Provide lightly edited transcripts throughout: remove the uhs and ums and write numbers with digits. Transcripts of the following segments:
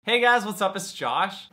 Hey guys, what's up? It's Josh.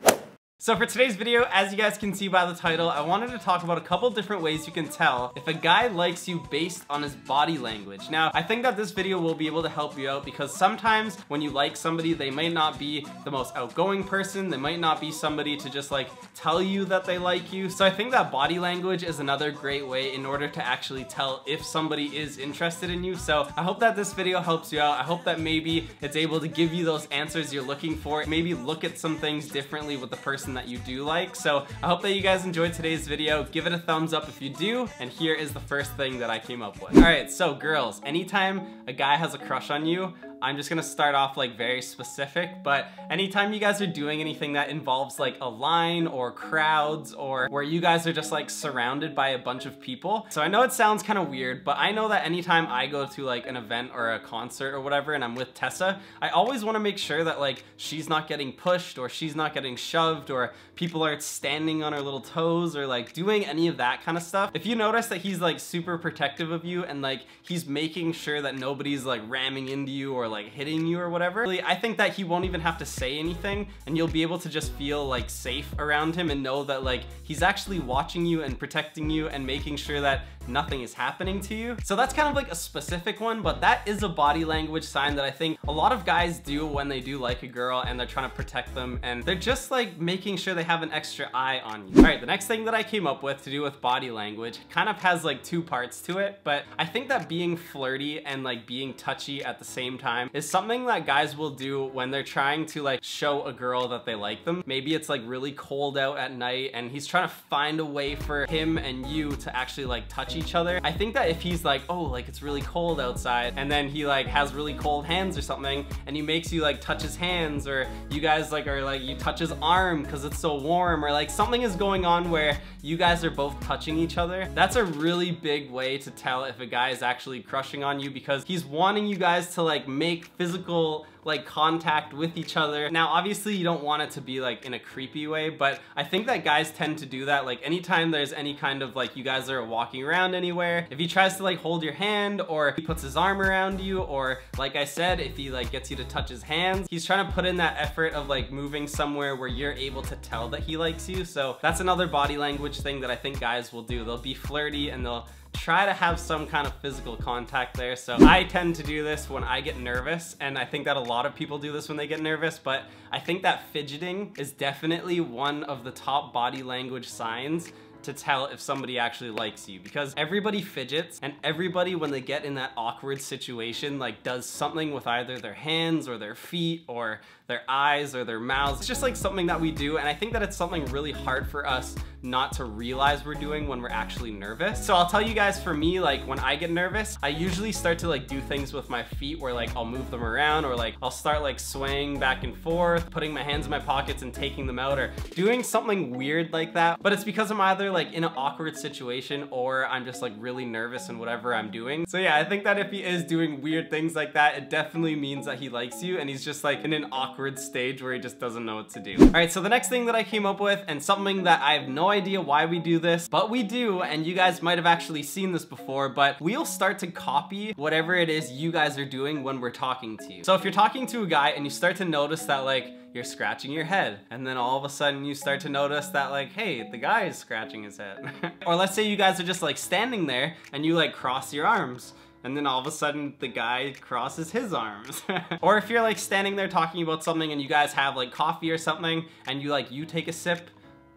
So for today's video, as you guys can see by the title, I wanted to talk about a couple different ways you can tell if a guy likes you based on his body language. Now, I think that this video will be able to help you out because sometimes when you like somebody, they might not be the most outgoing person. They might not be somebody to just like tell you that they like you. So I think that body language is another great way in order to actually tell if somebody is interested in you. So I hope that this video helps you out. I hope that maybe it's able to give you those answers you're looking for. Maybe look at some things differently with the person that you do like. So I hope that you guys enjoyed today's video. Give it a thumbs up if you do, and here is the first thing that I came up with. Alright, so girls, anytime a guy has a crush on you, I'm just gonna start off like very specific, but anytime you guys are doing anything that involves like a line or crowds or where you guys are just like surrounded by a bunch of people. So I know it sounds kind of weird, but I know that anytime I go to like an event or a concert or whatever and I'm with Tessa, I always want to make sure that like she's not getting pushed or she's not getting shoved or people aren't standing on her little toes or like doing any of that kind of stuff. If you notice that he's like super protective of you and like he's making sure that nobody's like ramming into you or like hitting you or whatever, really, I think that he won't even have to say anything and you'll be able to just feel like safe around him and know that like he's actually watching you and protecting you and making sure that nothing is happening to you. So that's kind of like a specific one, but that is a body language sign that I think a lot of guys do when they do like a girl and they're trying to protect them and they're just like making sure they have an extra eye on you. All right, the next thing that I came up with to do with body language kind of has like two parts to it, but I think that being flirty and like being touchy at the same time is something that guys will do when they're trying to like show a girl that they like them. Maybe it's like really cold out at night and he's trying to find a way for him and you to actually like touch each other. I think that if he's like, oh, like it's really cold outside, and then he like has really cold hands or something, and he makes you like touch his hands, or you guys like are like, you touch his arm because it's so warm, or like something is going on where you guys are both touching each other, that's a really big way to tell if a guy is actually crushing on you because he's wanting you guys to like make physical like contact with each other. Now obviously you don't want it to be like in a creepy way, but I think that guys tend to do that like anytime there's any kind of like you guys are walking around anywhere, if he tries to like hold your hand or he puts his arm around you, or like I said, if he like gets you to touch his hands, he's trying to put in that effort of like moving somewhere where you're able to tell that he likes you. So that's another body language thing that I think guys will do. They'll be flirty and they'll try to have some kind of physical contact there. So I tend to do this when I get nervous, and I think that a lot of people do this when they get nervous, but I think that fidgeting is definitely one of the top body language signs to tell if somebody actually likes you, because everybody fidgets and everybody when they get in that awkward situation like does something with either their hands or their feet or their eyes or their mouths. It's just like something that we do, and I think that it's something really hard for us not to realize we're doing when we're actually nervous. So I'll tell you guys, for me, like when I get nervous, I usually start to like do things with my feet where like I'll move them around, or like I'll start like swaying back and forth, putting my hands in my pockets and taking them out, or doing something weird like that. But it's because I'm either like in an awkward situation or I'm just like really nervous in whatever I'm doing. So yeah, I think that if he is doing weird things like that, it definitely means that he likes you and he's just like in an awkward stage where he just doesn't know what to do. All right, so the next thing that I came up with, and something that I have no idea why we do this, but we do, and you guys might have actually seen this before, but we'll start to copy whatever it is you guys are doing when we're talking to you. So if you're talking to a guy and you start to notice that like you're scratching your head, and then all of a sudden you start to notice that like, hey, the guy is scratching his head. Or let's say you guys are just like standing there and you like cross your arms, and then all of a sudden the guy crosses his arms. Or if you're like standing there talking about something and you guys have like coffee or something and you take a sip,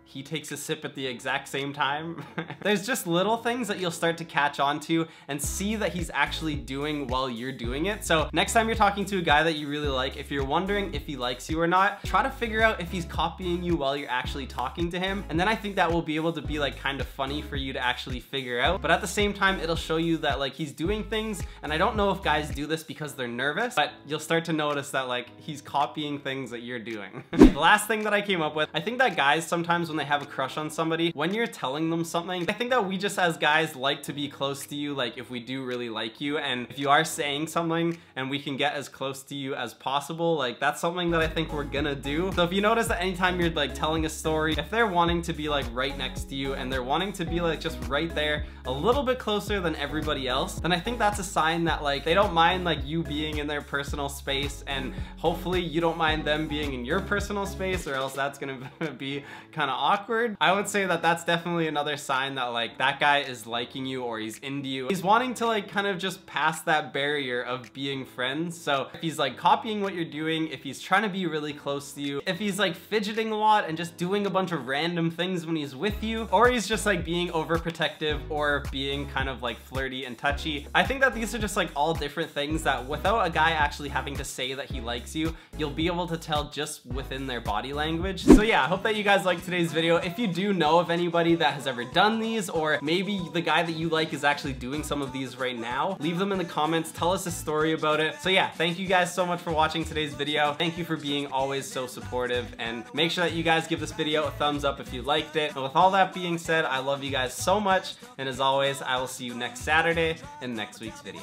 he takes a sip at the exact same time. There's just little things that you'll start to catch on to and see that he's actually doing while you're doing it. So next time you're talking to a guy that you really like, if you're wondering if he likes you or not, try to figure out if he's copying you while you're actually talking to him. And then I think that will be able to be like kind of funny for you to actually figure out. But at the same time, it'll show you that like he's doing things, and I don't know if guys do this because they're nervous, but you'll start to notice that like he's copying things that you're doing. The last thing that I came up with, I think that guys sometimes when when they have a crush on somebody, when you're telling them something, I think that we just as guys like to be close to you, like if we do really like you, and if you are saying something and we can get as close to you as possible, like that's something that I think we're gonna do. So if you notice that anytime you're like telling a story, if they're wanting to be like right next to you and they're wanting to be like just right there, a little bit closer than everybody else, then I think that's a sign that like they don't mind like you being in their personal space, and hopefully you don't mind them being in your personal space, or else that's gonna be kind of awkward. I would say that that's definitely another sign that like that guy is liking you or he's into you. He's wanting to like kind of just pass that barrier of being friends. So if he's like copying what you're doing, if he's trying to be really close to you, if he's like fidgeting a lot and just doing a bunch of random things when he's with you, or he's just like being overprotective or being kind of like flirty and touchy, I think that these are just like all different things that without a guy actually having to say that he likes you, you'll be able to tell just within their body language. So yeah, I hope that you guys liked today's video. If you do know of anybody that has ever done these, or maybe the guy that you like is actually doing some of these right now, leave them in the comments, tell us a story about it. So yeah, thank you guys so much for watching today's video. Thank you for being always so supportive, and make sure that you guys give this video a thumbs up if you liked it. And with all that being said, I love you guys so much, and as always, I will see you next Saturday in next week's video.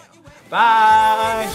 Bye!